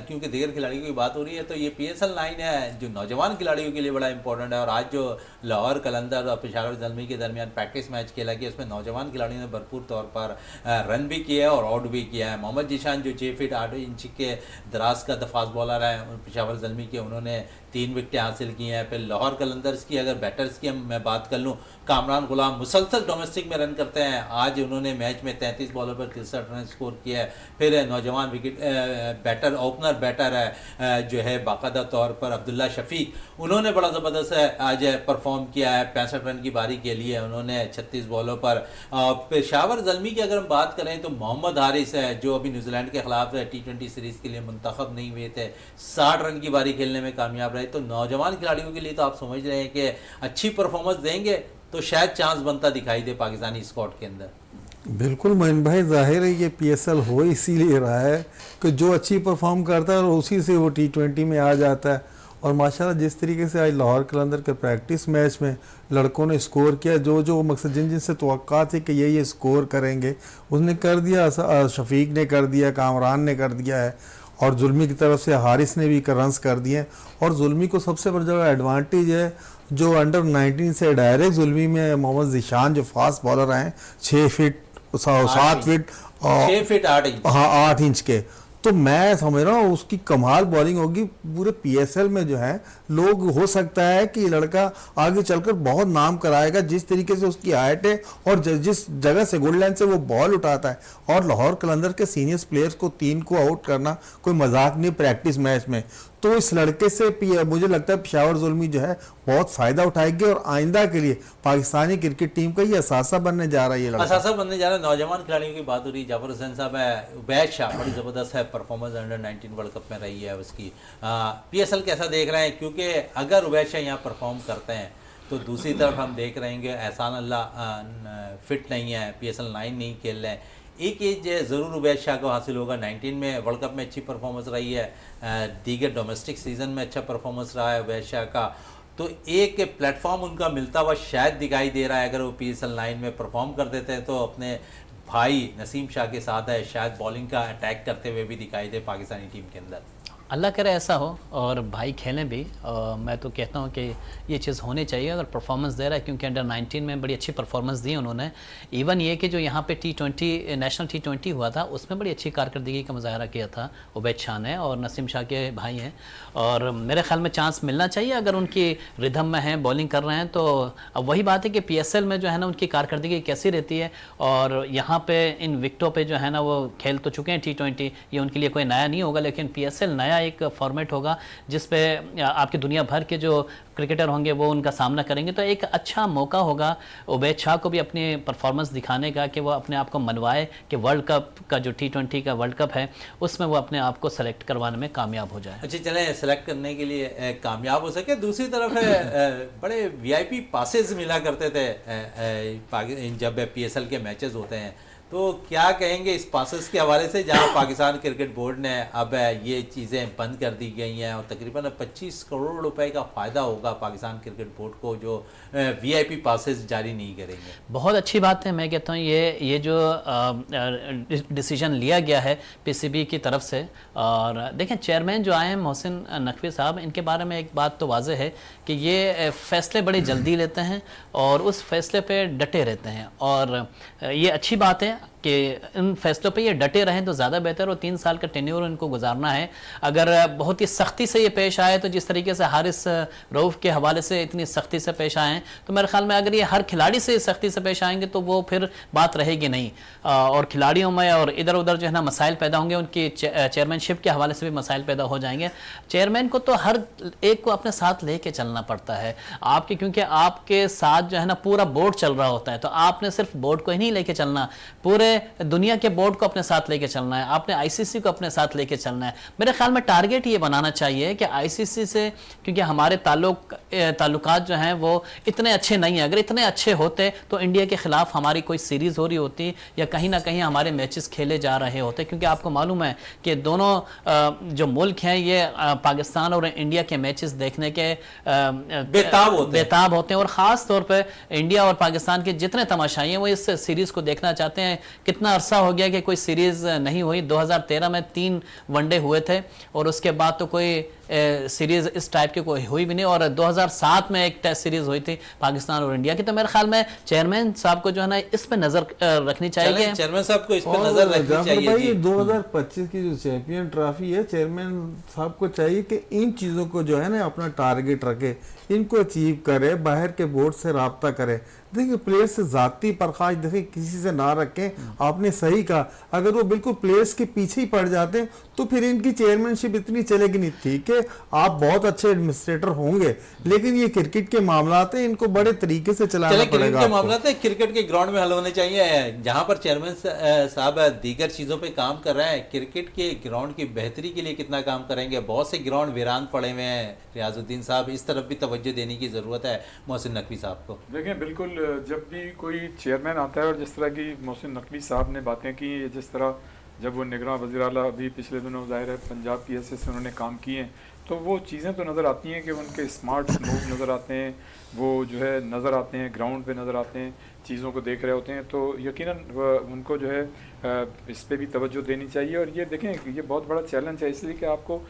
क्योंकि दीगर खिलाड़ियों की बात हो रही है तो ये PSL 9 है जो नौजवान खिलाड़ियों के लिए बड़ा इंपॉर्टेंट है। और आज जो लाहौर कलंदर और पेशावर ज़ल्मी के दरमियान प्रैक्टिस मैच खेला गया उसमें नौजवान खिलाड़ियों ने भरपूर तौर पर रन भी किया है और आउट भी किया है। मोहम्मद जीशान जो 6 फीट 8 इंच के दराज का फास्ट बॉलर है पेशावर ज़ल्मी के, उन्होंने 3 विकेटें हासिल की हैं। फिर लाहौर कलंदर्स की अगर बैटर्स की मैं बात कर लूँ, कामरान गुलाम मुसलसल डोमेस्टिक में रन करते हैं। आज उन्होंने मैच में 33 बॉलों पर 63 रन स्कोर किया है। फिर नौजवान विकेट बैटर ओपनर बैटर है जो है बाकायदा तौर पर अब्दुल्ला शफीक, उन्होंने बड़ा ज़बरदस्त आज परफॉर्म किया है। 65 रन की बारी के लिए उन्होंने 36 बॉलों पर। पेशावर ज़ल्मी की अगर हम बात करें तो मोहम्मद हारिस है जो अभी न्यूजीलैंड के खिलाफ T20 सीरीज़ के लिए मुंतखब नहीं हुए थे, 60 रन की बारी खेलने में कामयाब रहे। तो नौजवान खिलाड़ियों के लिए तो आप समझ रहे हैं कि अच्छी परफॉर्मेंस देंगे तो शायद चांस बनता दिखाई दे पाकिस्तानी स्क्वाड के अंदर। बिल्कुल मोइन भाई, जाहिर है ये PSL हो इसीलिए रहा है कि जो अच्छी परफॉर्म करता है और उसी से वो T20 में आ जाता है। और माशाल्लाह जिस तरीके से आज लाहौर कलंदर के प्रैक्टिस मैच में लड़कों ने स्कोर किया, जो मकसद जिनसे तवक्का थी कि ये स्कोर करेंगे उसने कर दिया। शफीक ने कर दिया, कामरान ने कर दिया है और जुल्मी की तरफ से हारिस ने भी रन्स कर दिए। और जुल्मी को सबसे बड़ा जो एडवांटेज है जो अंडर 19 से डायरेक्ट जुल्मी में मोहम्मद जीशान जो फास्ट बॉलर हैं 6 फीट 7 फीट 6 फीट 8 इंच, हाँ 8 इंच के, तो मैं समझ रहा हूँ उसकी कमाल बॉलिंग होगी। पूरे PSL में जो है लोग हो सकता है कि लड़का आगे चलकर बहुत नाम कराएगा जिस तरीके से उसकी हाइट है और जिस जगह से गोल्ड लाइन से वो बॉल उठाता है। और लाहौर कलंदर के सीनियर्स प्लेयर्स को 3 को आउट करना कोई मजाक नहीं प्रैक्टिस मैच में। तो इस लड़के से मुझे लगता है पेशावर ज़ुल्मी जो है बहुत फ़ायदा उठाएगी और आइंदा के लिए पाकिस्तानी क्रिकेट टीम का ये असासा बनने जा रहा है। ये असासा बनने जा रहा है। नौजवान खिलाड़ियों की बात हो रही है, जाफर हुसैन साहब है, उबैद शाह बड़ी ज़बरदस्त है, परफॉर्मेंस अंडर 19 वर्ल्ड कप में रही है उसकी। PSL कैसा देख रहे हैं, क्योंकि अगर उबैद शाह यहाँ परफॉर्म करते हैं तो दूसरी तरफ हम देख रहे हैं कि एहसान अल्लाह फिट नहीं है, PSL 9 नहीं खेल रहे हैं। एक एज ज़रूर उबैद शाह को हासिल होगा, 19 में वर्ल्ड कप में अच्छी परफॉर्मेंस रही है, दीगर डोमेस्टिक सीज़न में अच्छा परफॉर्मेंस रहा है उबैद शाह का, तो एक प्लेटफॉर्म उनका मिलता हुआ शायद दिखाई दे रहा है। अगर वो PSL 9 में परफॉर्म कर देते हैं तो अपने भाई नसीम शाह के साथ है शायद बॉलिंग का अटैक करते हुए भी दिखाई दे पाकिस्तानी टीम के अंदर। अल्लाह करे ऐसा हो और भाई खेलें भी। मैं तो कहता हूँ कि ये चीज़ होनी चाहिए अगर परफॉर्मेंस दे रहा है, क्योंकि अंडर 19 में बड़ी अच्छी परफॉर्मेंस दी उन्होंने। इवन ये कि जो यहाँ पे T20 नेशनल T20 हुआ था उसमें बड़ी अच्छी कारकर्दगी का मुजाहरा किया था उबैद शाह ने, और नसीम शाह के भाई हैं, और मेरे ख्याल में चांस मिलना चाहिए अगर उनकी रिदम में हैं, बॉलिंग कर रहे हैं। तो अब वही बात है कि PSL में जो है ना उनकी कारकर्दगी कैसी रहती है, और यहाँ पे इन विकटों पे जो है ना वो खेल तो चुके हैं T20, ये उनके लिए कोई नया नहीं होगा, लेकिन PSL नया एक फॉर्मेट होगा जिस पे आपकी दुनिया भर के जो क्रिकेटर होंगे वो उनका सामना करेंगे। तो एक अच्छा मौका होगा उबैद शाह को भी अपनी परफॉर्मेंस दिखाने का कि वो अपने आप को मनवाए कि वर्ल्ड कप का जो T20 का वर्ल्ड कप है उसमें वो अपने आप को सेलेक्ट करवाने में कामयाब हो जाए। अच्छा चलें, सेलेक्ट करने के लिए कामयाब हो सके। दूसरी तरफ बड़े VIP पासेस मिला करते थे जब PSL के मैचेस होते हैं तो क्या कहेंगे इस पासेस के हवाले से, जहां पाकिस्तान क्रिकेट बोर्ड ने अब ये चीज़ें बंद कर दी गई हैं और तकरीबन 25 करोड़ रुपए का फ़ायदा होगा पाकिस्तान क्रिकेट बोर्ड को जो वीआईपी पासेस जारी नहीं करेंगे। बहुत अच्छी बात है। मैं कहता हूँ ये जो डिसीजन लिया गया है पीसीबी की तरफ से, और देखें चेयरमैन जो आए हैं मोहसिन नकवी साहब, इनके बारे में एक बात तो वाज़ेह है कि ये फ़ैसले बड़ी जल्दी लेते हैं और उस फैसले पे डटे रहते हैं, और ये अच्छी बात है कि इन फैसलों पे ये डटे रहें तो ज़्यादा बेहतर। और 3 साल का टेन्योर इनको गुजारना है। अगर बहुत ही सख्ती से ये पेश आए, तो जिस तरीके से हारिस रऊफ़ के हवाले से इतनी सख्ती से पेश आए, तो मेरे ख्याल में अगर ये हर खिलाड़ी से सख्ती से पेश आएंगे तो वो फिर बात रहेगी नहीं, और खिलाड़ियों में और इधर उधर जो है ना मसाइल पैदा होंगे, उनकी चेयरमैनशिप के हवाले से भी मसाइल पैदा हो जाएंगे। चेयरमैन को तो हर एक को अपने साथ लेके चलना पड़ता है आपके, क्योंकि आपके साथ जो है ना पूरा बोर्ड चल रहा होता है, तो आपने सिर्फ बोर्ड को ही नहीं लेके चलना, पूरे दुनिया के बोर्ड को अपने साथ लेके चलना है, आपने आईसीसी को अपने साथ लेके चलना है। मेरे ख्याल में टारगेट ये बनाना चाहिए कि आईसीसी से, क्योंकि हमारे ताल्लुकात जो हैं वो इतने अच्छे नहीं हैं, अगर इतने अच्छे होते तो इंडिया के खिलाफ हमारी कोई सीरीज़ हो रही होती या कहीं ना कहीं हमारे मैचेस खेले जा रहे होते, क्योंकि आपको मालूम है कि दोनों जो मुल्क हैं ये पाकिस्तान और इंडिया के मैचेस देखने के बेताब होते हैं, और ख़ास तौर पर इंडिया और पाकिस्तान के जितने तमाशाई हैं वो इस सीरीज़ को देखना चाहते हैं। कितना अरसा हो गया कि कोई सीरीज़ नहीं हुई, 2013 में 3 वनडे हुए थे और उसके बाद तो कोई सीरीज़ इस टाइप की कोई हुई भी नहीं, और 2007 में एक टेस्ट सीरीज़ हुई थी पाकिस्तान और इंडिया की। तो मेरे ख्याल में चेयरमैन साहब को जो है ना इस पे नज़र रखनी चाहिए, चेयरमैन साहब को इस पे नज़र रखनी चाहिए। भाई 2025 की जो चैंपियन ट्रॉफी है, चेयरमैन साहब को चाहिए कि इन चीज़ों को जो है ना अपना टारगेट रखे, इनको अचीव करे, बाहर के बोर्ड से राब्ता करे। देखिए प्लेयर से जाती परखाश देखिए किसी से ना रखें। आपने सही कहा, अगर वो बिल्कुल प्लेयर्स के पीछे ही पड़ जाते हैं तो फिर इनकी चेयरमैनशिप इतनी चलेगी नहीं। ठीक है, आप बहुत अच्छे एडमिनिस्ट्रेटर होंगे, लेकिन ये क्रिकेट के मामलात हैं, इनको बड़े तरीके से चलाना पड़ेगा। क्रिकेट के मामलात है, क्रिकेट के ग्राउंड में हल होने चाहिए। जहां पर चेयरमैन साहब दीगर चीज़ों पे काम कर रहे हैं, क्रिकेट के ग्राउंड की बेहतरी के लिए कितना काम करेंगे। बहुत से ग्राउंड वीरान पड़े हुए हैं रियाजुद्दीन साहब, इस तरफ भी तवज्जो देने की ज़रूरत है मोहसिन नकवी साहब को। देखें बिल्कुल, जब भी कोई चेयरमैन आता है और जिस तरह की मोहसिन नकवी साहब ने बातें की, जिस तरह जब वो निगरान वज़ीर आला अभी पिछले दिनों ज़ाहिर है पंजाब की हैसियत से उन्होंने काम किए हैं, तो वो चीज़ें तो नज़र आती हैं कि उनके स्मार्ट मूव नज़र आते हैं, वो जो है नज़र आते हैं, ग्राउंड पे नज़र आते हैं, चीज़ों को देख रहे होते हैं। तो यकीनन उनको जो है इस पे भी तवज्जो देनी चाहिए। और ये देखें ये बहुत बड़ा चैलेंज है, इसलिए कि आपको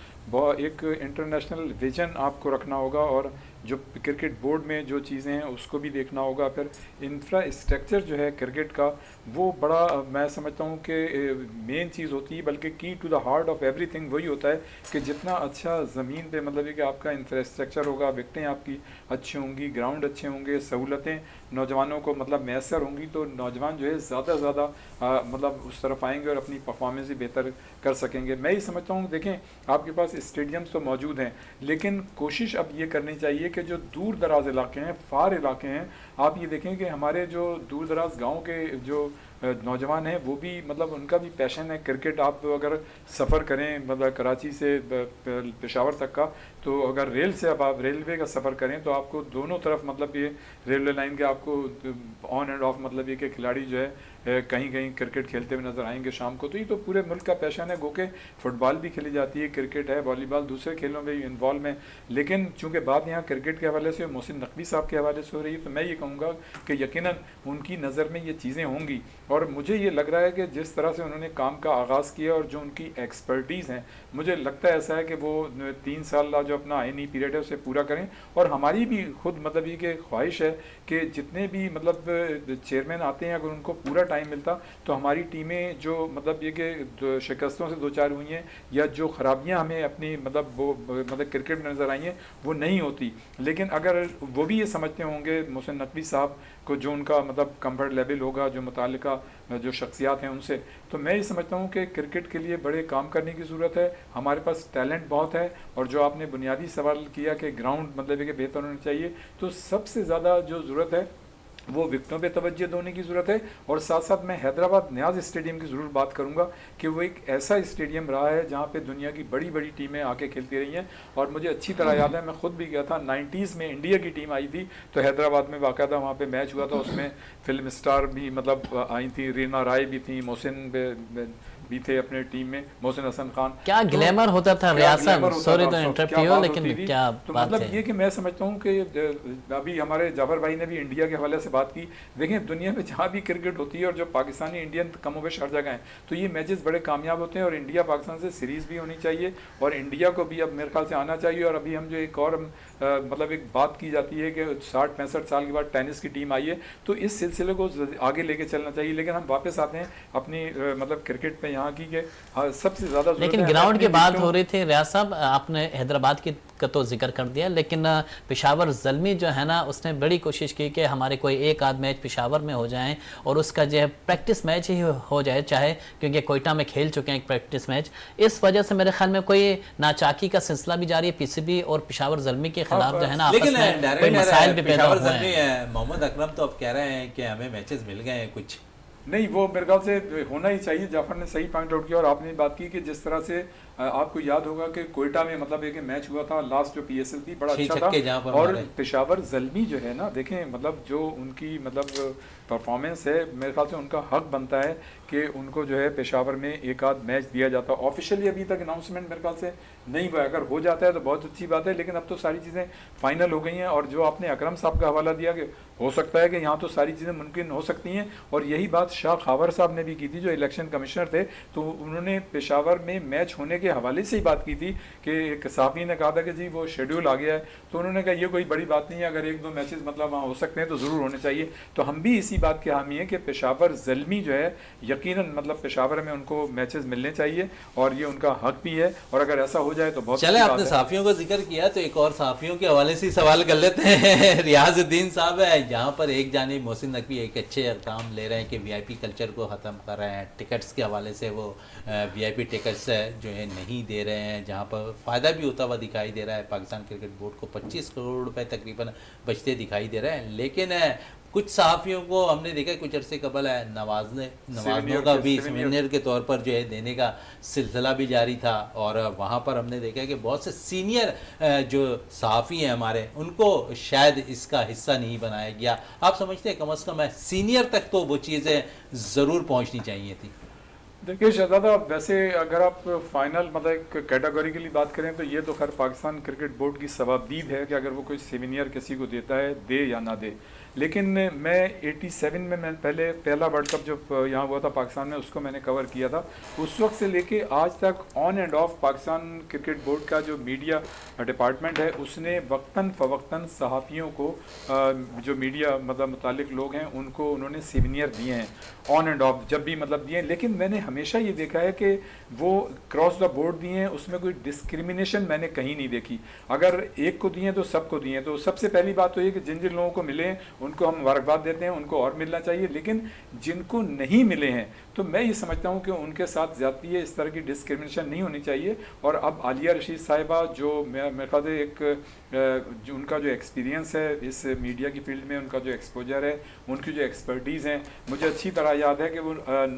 एक इंटरनेशनल विजन आपको रखना होगा, और जो क्रिकेट बोर्ड में जो चीज़ें हैं उसको भी देखना होगा। फिर इंफ्रास्ट्रक्चर जो है क्रिकेट का वो बड़ा मैं समझता हूँ कि मेन चीज़ होती है, बल्कि key to the heart of everything वही होता है कि जितना अच्छा ज़मीन पे मतलब है कि आपका इंफ्रास्ट्रक्चर होगा, विकटें आपकी अच्छी होंगी, ग्राउंड अच्छे होंगे, सहूलतें नौजवानों को मतलब मैसर होंगी, तो नौजवान जो है ज़्यादा से ज़्यादा मतलब उस तरफ आएंगे और अपनी परफॉर्मेंस भी बेहतर कर सकेंगे। मैं ही समझता हूँ, देखें आपके पास स्टेडियम्स तो मौजूद हैं, लेकिन कोशिश अब ये करनी चाहिए कि जो दूर दराज इलाके हैं, फार इलाके हैं, आप ये देखें कि हमारे जो दूर दराज गाँव के जो नौजवान हैं वो भी मतलब उनका भी पैशन है क्रिकेट। आप अगर सफ़र करें मतलब कराची से पेशावर तक का, तो अगर रेल से अब आप रेलवे का सफ़र करें तो आपको दोनों तरफ मतलब ये रेलवे लाइन के आपको ऑन एंड ऑफ मतलब ये कि खिलाड़ी जो है कहीं कहीं क्रिकेट खेलते हुए नज़र आएंगे शाम को। तो ये तो पूरे मुल्क का पैशन है, गो के फुटबॉल भी खेली जाती है, क्रिकेट है, वॉलीबॉल, दूसरे खेलों में भी इन्वॉल्व है। लेकिन चूँकि बात यहाँ क्रिकेट के हवाले से मोहसिन नकवी साहब के हवाले से हो रही है, तो मैं ये कहूँगा कि यकीनन उनकी नज़र में ये चीज़ें होंगी। और मुझे ये लग रहा है कि जिस तरह से उन्होंने काम का आगाज़ किया और जो उनकी एक्सपर्टीज़ हैं, मुझे लगता है ऐसा है कि वो 3 साल जो अपना आईनी पीरियड है उसे पूरा करें। और हमारी भी खुद मतलब ये कि ख्वाहिश है कि जितने भी मतलब चेयरमैन आते हैं, अगर उनको पूरा टाइम मिलता तो हमारी टीमें जो मतलब ये कि शिकस्तों से 2-4 हुई हैं या जो ख़राबियाँ हमें अपनी मतलब वो मतलब क्रिकेट में नज़र आई हैं वो नहीं होती। लेकिन अगर वो भी ये समझते होंगे मोहसिन नकवी साहब को, जो उनका मतलब कंफर्ट लेवल होगा जो मुतालिका जो शख्सियात हैं उनसे, तो मैं ये समझता हूँ कि क्रिकेट के लिए बड़े काम करने की ज़रूरत है। हमारे पास टैलेंट बहुत है, और जो आपने बुनियादी सवाल किया कि ग्राउंड मतलब कि बेहतर होना चाहिए, तो सबसे ज़्यादा जो ज़रूरत है वो विकेटों पे तवज्जो देने की ज़रूरत है। और साथ साथ मैं हैदराबाद न्याज स्टेडियम की ज़रूर बात करूँगा कि वो एक ऐसा स्टेडियम रहा है जहाँ पे दुनिया की बड़ी बड़ी टीमें आके खेलती रही हैं। और मुझे अच्छी तरह याद है, मैं खुद भी गया था, 90s में इंडिया की टीम आई थी तो हैदराबाद में बाकायदा वहाँ पे मैच हुआ था। उसमें फिल्म स्टार भी मतलब आई थी, रीना राय भी थी, मोहसिन भी थे अपने टीम में, मोहसिन हसन खान। क्या ग्लैमर होता था रियासत, सॉरी तो इंटरप्ट किया, लेकिन क्या तो बात मतलब है। ये कि मैं समझता हूँ कि अभी हमारे जाफर भाई ने भी इंडिया के हवाले से बात की। देखें दुनिया में जहाँ भी क्रिकेट होती है और जो पाकिस्तानी इंडियन कमोबेश हर जगह हैं, तो ये मैचेस बड़े कामयाब होते हैं। और इंडिया पाकिस्तान से सीरीज़ भी होनी चाहिए और इंडिया को भी अब मेरे ख्याल से आना चाहिए। और अभी हम जो एक और मतलब एक बात की जाती है कि 60-65 साल के बाद टेनिस की टीम आई है, तो इस सिलसिले को आगे लेके चलना चाहिए। लेकिन हम वापस आते हैं अपनी मतलब क्रिकेट पे यहाँ की सबसे ज़्यादा लेकिन ग्राउंड की बात हो रही थी रियाज साहब, आपने हैदराबाद की का तो जिक्र कर दिया, लेकिन पेशावर ज़ल्मी जो है ना, उसने बड़ी कोशिश की कि हमारे कोई एक आध मैच पेशावर में हो जाए और उसका जो है प्रैक्टिस मैच ही हो जाए, चाहे क्योंकि कोयटा में खेल चुके हैं एक प्रैक्टिस मैच। इस वजह से मेरे ख्याल में कोई नाचाकी का सिलसिला भी जारी है पीसीबी और पेशावर ज़ल्मी के खिलाफ जो है ना, आपस में कोई मसाइल भी पैदा हुए हैं। मोहम्मद अकरम तो अब कह रहे हैं कि हमें मैचेस मिल गए हैं कुछ नहीं, वो मेरे ख्याल से होना ही चाहिए। जाफर ने सही पॉइंट आउट किया। और आपने बात की कि जिस तरह से आपको याद होगा कि कोयटा में मतलब एक मैच हुआ था लास्ट जो पीएसएल थी, बड़ा अच्छा था। और पेशावर ज़ल्मी जो है ना, देखें मतलब जो उनकी मतलब परफॉर्मेंस है, मेरे ख्याल से उनका हक बनता है कि उनको जो है पेशावर में एक आध मैच दिया जाता। ऑफिशियली अभी तक अनाउंसमेंट मेरे ख्याल से नहीं हुआ, अगर हो जाता है तो बहुत अच्छी बात है। लेकिन अब तो सारी चीज़ें फाइनल हो गई हैं। और जो आपने अकरम साहब का हवाला दिया कि हो सकता है कि यहाँ तो सारी चीज़ें मुमकिन हो सकती हैं, और यही बात शाह खावर साहब ने भी की थी जो इलेक्शन कमिश्नर थे। तो उन्होंने पेशावर में मैच होने के हवाले से ही बात की थी कि एक सहाफ़ी ने कहा था कि जी वो शेड्यूल आ गया है, तो उन्होंने कहा ये कोई बड़ी बात नहीं है, अगर एक दो मैचेस मतलब वहाँ हो सकते हैं तो ज़रूर होने चाहिए। तो हम भी इसी बात के हामी हैं कि पेशावर ज़ल्मी जो है यकीनन मतलब पेशावर में उनको मैचेस मिलने चाहिए और ये उनका हक भी है। और अगर ऐसा हो जाए तो बहुत चले। आपने सहाफ़ियों का जिक्र किया तो एक और सहाफ़ियों के हवाले से सवाल कर लेते हैं। रियाजुद्दीन साहब है यहाँ पर एक जानिब मोहसिन नकवी एक अच्छे काम ले रहे हैं कि वीआईपी कल्चर को ख़त्म कर रहे हैं, टिकट्स के हवाले से वो वीआईपी टिकट्स जो है नहीं दे रहे हैं, जहाँ पर फ़ायदा भी होता हुआ दिखाई दे रहा है। पाकिस्तान क्रिकेट बोर्ड को 25 करोड़ रुपए तकरीबन बचते दिखाई दे रहे हैं। लेकिन कुछ सहाफ़ियों को हमने देखा कुछ अरसे कबल है नवाजनों का भी सीनियर के तौर पर जो है देने का सिलसिला भी जारी था। और वहाँ पर हमने देखा कि बहुत से सीनियर जो सहाफ़ी हैं हमारे, उनको शायद इसका हिस्सा नहीं बनाया गया। आप समझते हैं कम से कम सीनियर तक तो वो चीज़ें ज़रूर पहुँचनी चाहिए थी। देखिए शहजादा, वैसे अगर आप फाइनल मतलब एक कैटेगोरिकली बात करें तो ये तो खैर पाकिस्तान क्रिकेट बोर्ड की सवाबदीद है कि अगर वो कोई सीनियर किसी को देता है, दे या ना दे। लेकिन मैं 87 में मैं पहला वर्ल्ड कप जो यहाँ हुआ था पाकिस्तान में, उसको मैंने कवर किया था। उस वक्त से लेके आज तक on end of Pakistan cricket board का जो मीडिया डिपार्टमेंट है, उसने वक्तन फ़वक्तन सहाफ़ियों को जो मीडिया मतलब मुतालिक लोग हैं उनको उन्होंने सीनियर दिए हैं, ऑन एंड ऑफ जब भी मतलब दिए हैं। लेकिन मैंने हमेशा ये देखा है कि वो क्रॉस द बोर्ड दिए हैं, उसमें कोई डिस्क्रिमिनेशन मैंने कहीं नहीं देखी। अगर एक को दिए तो सबको दिए। तो सबसे पहली बात तो ये कि जिन जिन लोगों को मिले उनको हम मुबारकबाद देते हैं, उनको और मिलना चाहिए। लेकिन जिनको नहीं मिले हैं तो मैं ये समझता हूँ कि उनके साथ ज़्यादती है, इस तरह की डिस्क्रिमिनेशन नहीं होनी चाहिए। और अब आलिया रशीद साहिबा जो मेरे ख्याल से एक जो उनका जो एक्सपीरियंस है इस मीडिया की फील्ड में, उनका जो एक्सपोजर है, उनकी जो एक्सपर्टीज़ हैं, मुझे अच्छी तरह याद है कि वो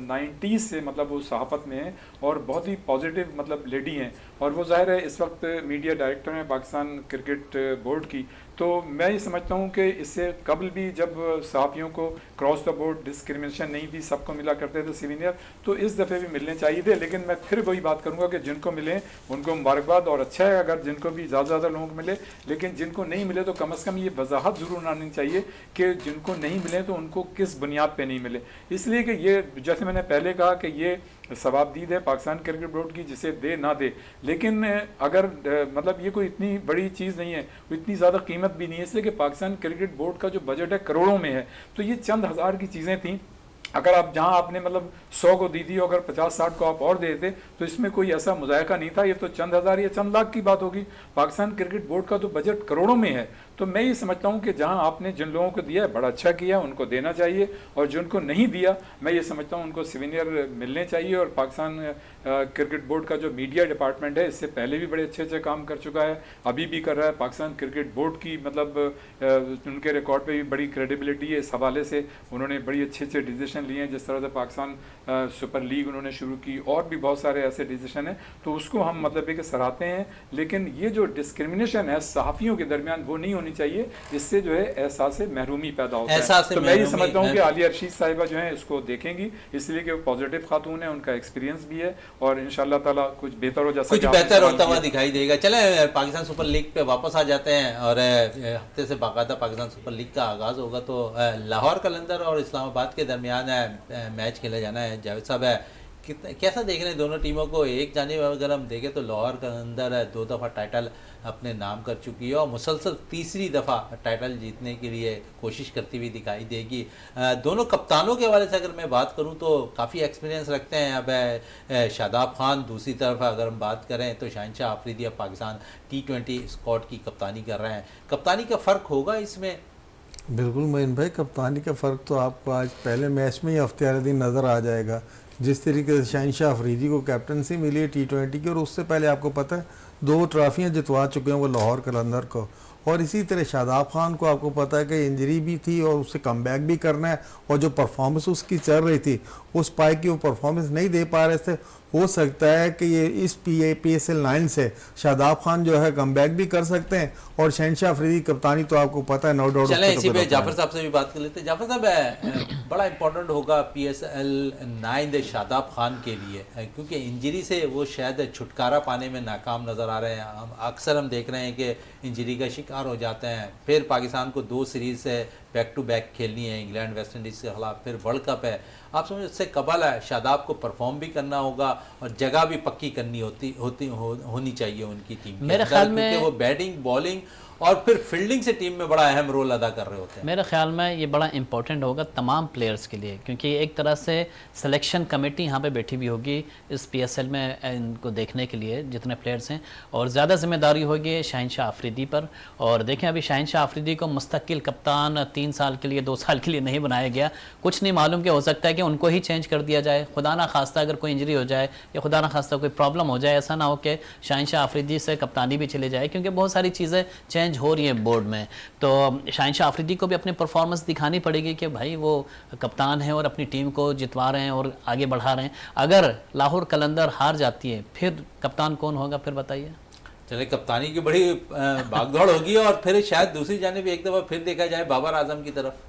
90s से मतलब वो सहाफ़त में हैं और बहुत ही पॉजिटिव मतलब लेडी हैं। और वो ज़ाहिर है इस वक्त मीडिया डायरेक्टर हैं पाकिस्तान क्रिकेट बोर्ड की। तो मैं ये समझता हूँ कि इससे कबल भी जब सहाफ़ियों को क्रॉस द बोर्ड डिस्क्रिमिनेशन नहीं थी, सबको मिला करते थे सीनियर, तो इस दफ़े भी मिलने चाहिए थे। लेकिन मैं फिर वही बात करूँगा कि जिनको मिले उनको मुबारकबाद, और अच्छा है अगर जिनको भी ज़्यादा लोगों को मिले। लेकिन जिनको नहीं मिले तो कम से कम ये वजाहत ज़रूर आनी चाहिए कि जिनको नहीं मिले तो उनको किस बुनियाद पर नहीं मिले। इसलिए कि ये जैसे मैंने पहले कहा कि ये सवाबदीद है पाकिस्तान क्रिकेट बोर्ड की, जिसे दे ना दे। लेकिन अगर मतलब ये कोई इतनी बड़ी चीज़ नहीं है, इतनी ज़्यादा कीमत भी नहीं है, इसलिए कि पाकिस्तान क्रिकेट बोर्ड का जो बजट है करोड़ों में है। तो ये चंद हज़ार की चीज़ें थी। अगर आप जहां आपने मतलब 100 को दी थी, अगर 50-60 को आप और दे देते तो इसमें कोई ऐसा मुजायका नहीं था। ये तो चंद हज़ार या चंद लाख की बात होगी। पाकिस्तान क्रिकेट बोर्ड का तो बजट करोड़ों में है। तो मैं ये समझता हूँ कि जहाँ आपने जिन लोगों को दिया है बड़ा अच्छा किया, उनको देना चाहिए, और जिनको नहीं दिया मैं ये समझता हूँ उनको सिविनियर मिलने चाहिए। और पाकिस्तान क्रिकेट बोर्ड का जो मीडिया डिपार्टमेंट है इससे पहले भी बड़े अच्छे अच्छे काम कर चुका है, अभी भी कर रहा है। पाकिस्तान क्रिकेट बोर्ड की मतलब उनके रिकॉर्ड पे भी बड़ी क्रेडिबिलिटी है, इस हवाले से उन्होंने बड़ी अच्छे अच्छे डिसीजन लिए हैं। जिस तरह से पाकिस्तान सुपर लीग उन्होंने शुरू की, और भी बहुत सारे ऐसे डिसीजन हैं, तो उसको हम मतलब कि सराहते हैं। लेकिन ये जो डिस्क्रिमिनेशन है सहाफ़ियों के दरमियान वो नहीं होनी चाहिए, इससे जो है एहसास महरूमी पैदा होता है। तो मैं ये समझता हूँ कि आलिया रशीद साहिबा जो है इसको देखेंगी, इसलिए कि वो पॉजिटिव खातून है, उनका एक्सपीरियंस भी है, और इंशाल्लाह ताला कुछ बेहतर हो जाए, कुछ बेहतर होता हुआ दिखाई देगा। चले पाकिस्तान सुपर लीग पे वापस आ जाते हैं, और हफ्ते से बाकायदा पाकिस्तान सुपर लीग का आगाज़ होगा। तो लाहौर कलंदर और इस्लामाबाद के दरमियान मैच खेला जाना है। जावेद साहब कैसा देख रहे हैं दोनों टीमों को? एक जानिब अगर हम देखें तो लाहौर कलंदर 2 दफ़ा टाइटल अपने नाम कर चुकी है, और मुसलसल तीसरी दफ़ा टाइटल जीतने के लिए कोशिश करती हुई दिखाई देगी। दोनों कप्तानों के हवाले से अगर मैं बात करूं तो काफ़ी एक्सपीरियंस रखते हैं। अब शादाब खान, दूसरी तरफ अगर हम बात करें तो शाहिनशाह आफरीदी अब पाकिस्तान T20 स्क्वाड की कप्तानी कर रहे हैं। कप्तानी का फ़र्क होगा इसमें? बिल्कुल मोइन भाई, कप्तानी का फ़र्क तो आपको आज पहले मैच में ही हफ्ते दिन नज़र आ जाएगा। जिस तरीके से शाहिनशाह अफरीदी को कैप्टनसी मिली है T20 की, और उससे पहले आपको पता है 2 ट्रॉफियाँ जितवा चुके हैं वो लाहौर कलंदर को। और इसी तरह शादाब खान को आपको पता है कि इंजरी भी थी और उससे कमबैक भी करना है, और जो परफॉर्मेंस उसकी चल रही थी उस पाई की वो परफॉर्मेंस नहीं दे पा रहे थे। हो सकता है कि ये इस PSL 9 से शादाब खान जो है कमबैक भी कर सकते हैं, और शहनशाह अफरीदी कप्तानी तो आपको पता है, नो डाउट। चलें इसी पे जाफर साहब से भी बात कर लेते हैं। जाफर साहब, बड़ा इंपॉर्टेंट होगा PSL 9 शादाब खान के लिए, क्योंकि इंजरी से वो शायद छुटकारा पाने में नाकाम नज़र आ रहे हैं। अक्सर हम देख रहे हैं कि इंजरी का शिकार हो जाते हैं। फिर पाकिस्तान को 2 सीरीज़ से बैक टू बैक खेलनी है, इंग्लैंड वेस्ट इंडीज़ के खिलाफ, फिर वर्ल्ड कप है। आप समझ उससे कबल है शादाब को परफॉर्म भी करना होगा, और जगह भी पक्की करनी होनी चाहिए उनकी टीम मेरे ख्याल में, क्योंकि वो बैटिंग, बॉलिंग और फिर फील्डिंग से टीम में बड़ा अहम रोल अदा कर रहे होते हैं। मेरे ख्याल में ये बड़ा इंपॉर्टेंट होगा तमाम प्लेयर्स के लिए, क्योंकि एक तरह से सिलेक्शन कमेटी यहाँ पे बैठी हुई होगी इस PSL में इनको देखने के लिए जितने प्लेयर्स हैं, और ज़्यादा जिम्मेदारी होगी शाहिनशाह अफरीदी पर। और देखें अभी शाहिनशाह अफरीदी को मुस्तकिल कप्तान 3 साल के लिए 2 साल के लिए नहीं बनाया गया। कुछ नहीं मालूम कि हो सकता है कि उनको ही चेंज कर दिया जाए, खुदा ना खास्ता अगर कोई इंजरी हो जाए या खुदा ना खास्ता कोई प्रॉब्लम हो जाए, ऐसा ना हो कि शाहिनशाह अफरीदी से कप्तानी भी चले जाए, क्योंकि बहुत सारी चीज़ें चेंज हो रही है बोर्ड में। तो शाहिनशाह अफरीदी को भी अपनी परफॉर्मेंस दिखानी पड़ेगी कि भाई वो कप्तान है और अपनी टीम को जितवा रहे हैं और आगे बढ़ा रहे हैं। अगर लाहौर कलंदर हार जाती है फिर कप्तान कौन होगा, फिर बताइए। चले, कप्तानी की बड़ी भागदौड़ होगी, और फिर शायद दूसरी जानिब एक दफ़ा फिर देखा जाए बाबर आजम की तरफ।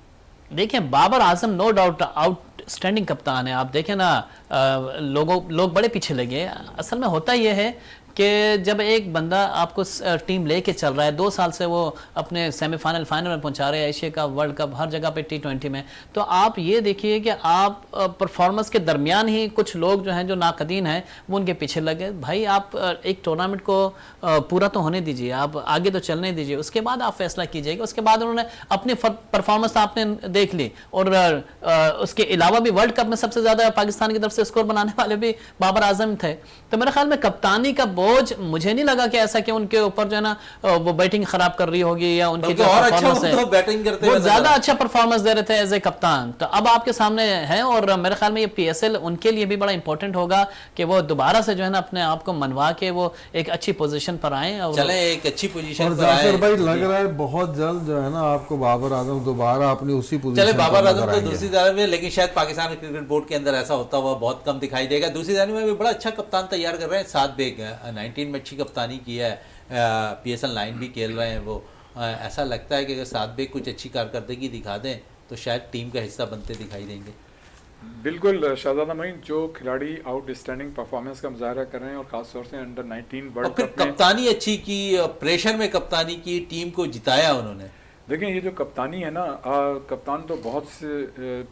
देखिए Babar Azam no doubt outstanding कप्तान है। आप देखें ना, लोग बड़े पीछे लगे। असल में होता यह है कि जब एक बंदा आपको टीम लेके चल रहा है, 2 साल से वो अपने सेमीफाइनल फाइनल में पहुंचा रहे हैं, एशिया कप, वर्ल्ड कप, हर जगह पे T20 में, तो आप ये देखिए कि आप परफॉर्मेंस के दरमियान ही कुछ लोग जो हैं जो नाकदीन हैं वो उनके पीछे लगे। भाई आप एक टूर्नामेंट को पूरा तो होने दीजिए, आप आगे तो चलने दीजिए, उसके बाद आप फैसला कीजिएगा। उसके बाद उन्होंने अपनी परफॉर्मेंस आपने देख ली, और उसके अलावा भी वर्ल्ड कप में सबसे ज़्यादा पाकिस्तान की तरफ से स्कोर बनाने वाले भी बाबर आजम थे। तो मेरे ख्याल में कप्तानी का बोझ मुझे नहीं लगा कि ऐसा कि उनके ऊपर जो है ना वो बैटिंग खराब कर रही होगी, या उनकी जो परफॉर्मेंस है बैटिंग करते वो ज्यादा अच्छा परफॉर्मेंस दे रहे थे एज ए कप्तान। तो अब आपके सामने है, और मेरे ख्याल में ये PSL उनके लिए भी बड़ा इंपॉर्टेंट होगा कि वो दोबारा से जो है ना अपने आप को मनवा के वो एक अच्छी पोजीशन पर आए, और चले एक अच्छी पोजीशन पर आए। भाई लग रहा है बहुत जल्द जो है ना आपको बाबर आजम दोबारा अपनी उसी पोजीशन। चले, बाबर आजम तो दूसरी तरफ में, लेकिन शायद पाकिस्तान क्रिकेट बोर्ड के अंदर ऐसा होता हुआ बहुत कम दिखाई देगा। दूसरी तरफ में भी बड़ा अच्छा कप्तान तैयार कर रहे हैं, साद बेग 19 में अच्छी कप्तानी की है, PSL 9 भी खेल रहे हैं वो। ऐसा लगता है कि अगर साद बेग कुछ अच्छी कारकर्दगी दिखा दें तो शायद टीम का हिस्सा बनते दिखाई देंगे। बिल्कुल शहजादा मोइन, जो खिलाड़ी आउटस्टैंडिंग परफॉर्मेंस का मुजाहरा कर रहे हैं, और खासतौर से अंडर 19 वर्ल्ड कप में कप्तानी अच्छी की, प्रेशर में कप्तानी की, टीम को जिताया उन्होंने। देखें ये जो कप्तानी है ना, कप्तान तो बहुत से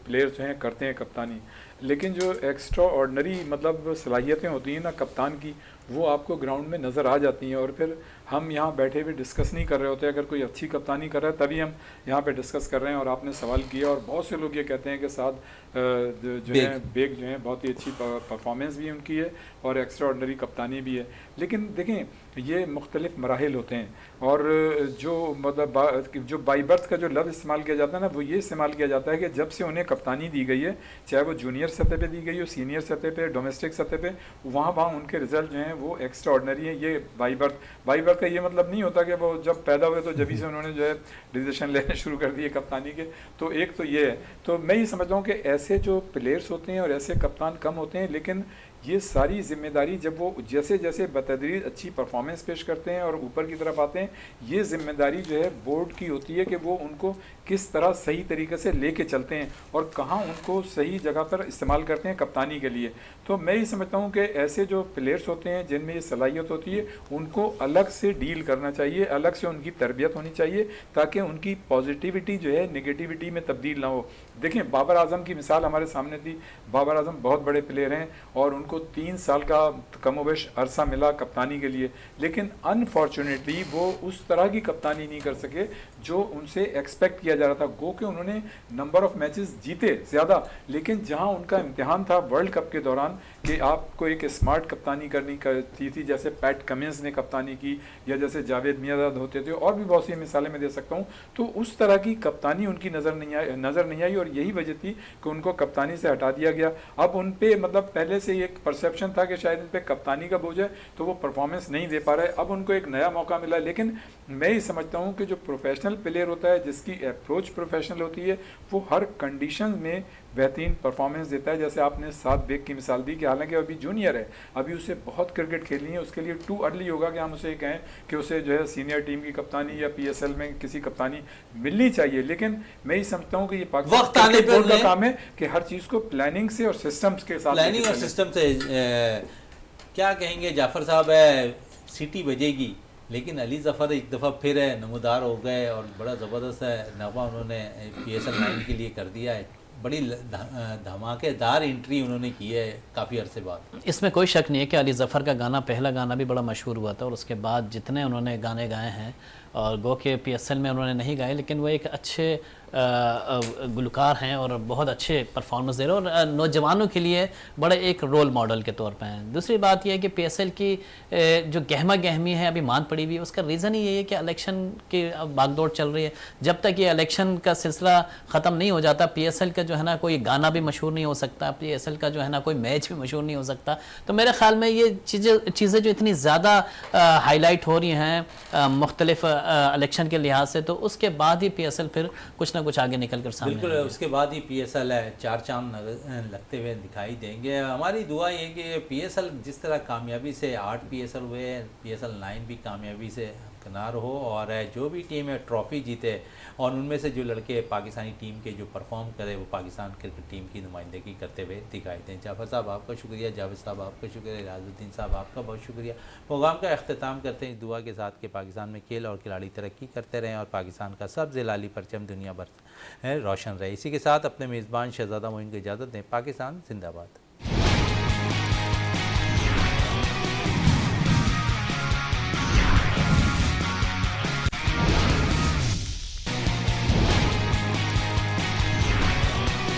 प्लेयर्स हैं करते हैं कप्तानी, लेकिन जो एक्स्ट्रा ऑर्डनरी मतलब सलाहियतें होती हैं ना कप्तान की, वो आपको ग्राउंड में नज़र आ जाती हैं। और फिर हम यहाँ बैठे हुए डिस्कस नहीं कर रहे होते, अगर कोई अच्छी कप्तानी कर रहा है तभी हम यहाँ पे डिस्कस कर रहे हैं। और आपने सवाल किया, और बहुत से लोग ये कहते हैं कि साथ जो है बेग जो है बहुत ही अच्छी परफॉर्मेंस भी उनकी है और एक्स्ट्रा ऑर्डनरी कप्तानी भी है। लेकिन देखें, ये मुख्तलिफ मराहिल होते हैं, और जो मतलब जो बाई बर्थ का जो लफ्ज़ इस्तेमाल किया जाता है ना, वो ये इस्तेमाल किया जाता है कि जब से उन्हें कप्तानी दी गई है, चाहे वो जूनियर सतह पे दी गई हो, सीनियर सतह पे, डोमेस्टिक सतह पे, वहाँ उनके रिजल्ट जो हैं वो एक्स्ट्रा ऑर्डनरी है। ये बाई बर्थ का ये मतलब नहीं होता कि वो जब पैदा हुए तो जब से उन्होंने जो है डिसीजन लेने शुरू कर दिए कप्तानी के। तो एक तो ये है। तो मैं ये समझता हूँ कि ऐसे जो प्लेयर्स होते हैं और ऐसे कप्तान कम होते हैं, लेकिन ये सारी जिम्मेदारी जब वो जैसे जैसे बतदरीज अच्छी परफॉर्मेंस पेश करते हैं और ऊपर की तरफ आते हैं, ये जिम्मेदारी जो है बोर्ड की होती है कि वो उनको किस तरह सही तरीके से लेके चलते हैं और कहाँ उनको सही जगह पर इस्तेमाल करते हैं कप्तानी के लिए। तो मैं ये समझता हूँ कि ऐसे जो प्लेयर्स होते हैं जिनमें ये सलाहियत होती है, उनको अलग से डील करना चाहिए, अलग से उनकी तरबियत होनी चाहिए, ताकि उनकी पॉजिटिविटी जो है नेगेटिविटी में तब्दील ना हो। देखें, बाबर आजम की मिसाल हमारे सामने थी। बाबर आजम बहुत बड़े प्लेयर हैं और उनको 3 साल का कमोबेश अरसा मिला कप्तानी के लिए, लेकिन अनफॉर्चुनेटली वो उस तरह की कप्तानी नहीं कर सके जो उनसे एक्सपेक्ट किया जा रहा था। गो कि उन्होंने नंबर ऑफ मैचेस जीते ज़्यादा, लेकिन जहां उनका इम्तिहान था वर्ल्ड कप के दौरान कि आपको एक स्मार्ट कप्तानी करनी थी, जैसे पैट कमिंस ने कप्तानी की या जैसे जावेद मियांदाद होते थे, और भी बहुत सी मिसालें मैं दे सकता हूँ। तो उस तरह की कप्तानी उनकी नज़र नहीं आई और यही वजह थी कि उनको कप्तानी से हटा दिया गया। अब उन पे मतलब पहले से एक परसेप्शन था कि शायद इन पे कप्तानी का बोझ है तो वो परफॉर्मेंस नहीं दे पा रहे। अब उनको एक नया मौका मिला, लेकिन मैं ही समझता हूँ कि जो प्रोफेशनल प्लेयर होता है, जिसकी अप्रोच प्रोफेशनल होती है, वो हर कंडीशन में बेहतरीन परफॉर्मेंस देता है। जैसे आपने साद बेग की मिसाल दी कि हालांकि अभी जूनियर है, अभी उसे बहुत क्रिकेट खेलनी है, उसके लिए टू अर्ली होगा कि हम उसे कहें कि उसे जो है सीनियर टीम की कप्तानी या पीएसएल में किसी कप्तानी मिलनी चाहिए। लेकिन मैं ही समझता हूँ कि ये पाकिस्तान क्रिकेट बोर्ड का काम है कि हर चीज़ को प्लानिंग से और सिस्टम्स के साथ प्लानिंग और सिस्टम से क्या कहेंगे जाफर साहब, है सीटी बजेगी, लेकिन अली जफ़र एक दफ़ा फिर नमूदार हो गए और बड़ा ज़बरदस्त नवा उन्होंने PSL 9 के लिए कर दिया है। बड़ी धमाकेदार एंट्री उन्होंने की है काफ़ी अरसे बाद। इसमें कोई शक नहीं है कि अली ज़फ़र का गाना, पहला गाना भी बड़ा मशहूर हुआ था, और उसके बाद जितने उन्होंने गाने गाए हैं, और गो के PSL में उन्होंने नहीं गाए, लेकिन वो एक अच्छे गुलकार हैं और बहुत अच्छे परफॉर्मेंस दे रहे हैं और नौजवानों के लिए बड़े एक रोल मॉडल के तौर पे हैं। दूसरी बात यह है कि PSL की जो गहमा गहमी है अभी मान पड़ी हुई है, उसका रीज़न ही यही है कि इलेक्शन की भागदौड़ चल रही है। जब तक ये इलेक्शन का सिलसिला ख़त्म नहीं हो जाता, PSL का जो है ना कोई गाना भी मशहूर नहीं हो सकता, PSL का जो है ना कोई मैच भी मशहूर नहीं हो सकता। तो मेरे ख्याल में ये चीज़ें जो इतनी ज़्यादा हाईलाइट हो रही हैं मुख्तलिफ इलेक्शन के लिहाज से, तो उसके बाद ही PSL फिर कुछ ना कुछ आगे निकल कर सामने बिल्कुल आएगी। उसके बाद ही PSL है चार चांद लगते हुए दिखाई देंगे। हमारी दुआ ये कि PSL जिस तरह कामयाबी से 8 PSL हुए, PSL 9 भी कामयाबी से किनार हो और जो भी टीम है ट्रॉफ़ी जीते, और उनमें से जो लड़के पाकिस्तानी टीम के जो परफॉर्म करे वो पाकिस्तान क्रिकेट टीम की नुमाइंदगी करते हुए दिखाई दें। जाफर साहब आपका शुक्रिया, जावेद साहब आपका शुक्रिया, राजुद्दीन साहब आपका बहुत शुक्रिया। प्रोग्राम का अख्ताम करते हैं दुआ के साथ कि पाकिस्तान में खेल और खिलाड़ी तरक्की करते रहें और पाकिस्तान का सब ज़िलाली परचम दुनिया भर है रोशन रहे। इसी के साथ अपने मेज़बान शहज़ादा मोइन को इजाज़त दें। पाकिस्तान जिंदाबाद।